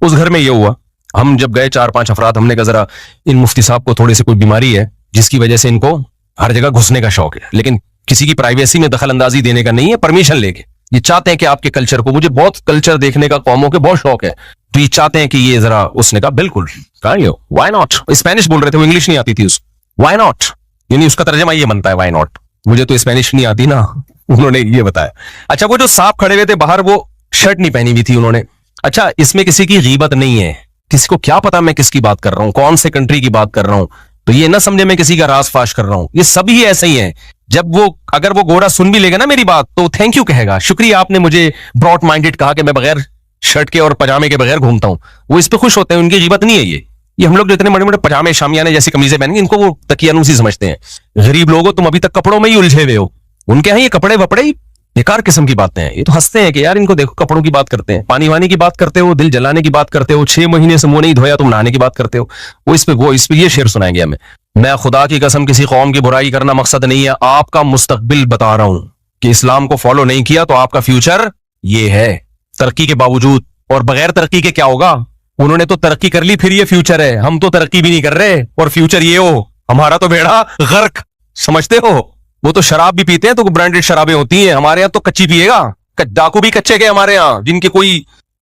A: उस घर में ये हुआ, हम जब गए 4-5 अफराद, हमने कहा जरा इन मुफ्ती साहब को थोड़ी सी कोई बीमारी है जिसकी वजह से इनको हर जगह घुसने का शौक है, लेकिन किसी की प्राइवेसी में दखल अंदाजी देने का नहीं है, परमिशन लेके ये चाहते हैं कि आपके कल्चर को, मुझे बहुत कल्चर देखने का, कौमों के बहुत शौक है, तो ये चाहते हैं कि ये जरा, उसने कहा बिल्कुल, व्हाई नॉट। स्पेनिश बोल रहे थे, वो इंग्लिश नहीं आती थी उस, व्हाई नॉट, यानी उसका तर्जमा ये बनता है व्हाई नॉट, मुझे तो स्पेनिश नहीं आती ना, उन्होंने ये बताया। अच्छा, वो जो साहब खड़े हुए थे बाहर, वो शर्ट नहीं पहनी हुई थी उन्होंने। अच्छा, इसमें किसी की गीबत नहीं है, किसी को क्या पता मैं किसकी बात कर रहा हूं, कौन से कंट्री की बात कर रहा हूं, तो ये ना समझे मैं किसी का राज फाश कर रहा हूं, ये सभी ऐसे ही हैं। जब वो, अगर वो घोड़ा सुन भी लेगा ना मेरी बात, तो थैंक यू कहेगा, शुक्रिया आपने मुझे ब्रॉड माइंडेड कहा कि मैं बगैर शर्ट के और पजामे के बगैर घूमता हूं, वो इस पे खुश होते हैं, उनकी गीबत नहीं है ये हम लोग जो इतने बड़े बड़े पजामे शामियाने जैसी कमीजें पहनेंगे, इनको वो तकियानूसी समझते हैं। गरीब लोगों, तुम अभी तक कपड़ों में ही उलझे हुए हो, उनके यहाँ ये कपड़े वपड़े ही बेकार किस्म की बातें हैं। ये तो हंसते हैं कि यार इनको देखो, कपड़ों की बात करते हैं, पानी वानी की बात करते हो, दिल जलाने की बात करते हो, 6 महीने से मुंह नहीं धोया तुम नहाने की बात करते हो। वो इस पे ये शेर सुनाएंगे हमें। मैं खुदा की कसम किसी कौम की बुराई करना मकसद नहीं है, आपका मुस्तकबिल बता रहा हूं कि इस्लाम को फॉलो नहीं किया तो आपका फ्यूचर ये है, तरक्की के बावजूद। और बगैर तरक्की के क्या होगा, उन्होंने तो तरक्की कर ली, फिर ये फ्यूचर है, हम तो तरक्की भी नहीं कर रहे और फ्यूचर ये हो, हमारा तो बेड़ा गर्क, समझते हो। वो तो शराब भी पीते हैं तो ब्रांडेड शराबें होती हैं, हमारे यहाँ तो कच्ची पिएगा, डाकू भी कच्चे गए हमारे यहाँ, जिनके कोई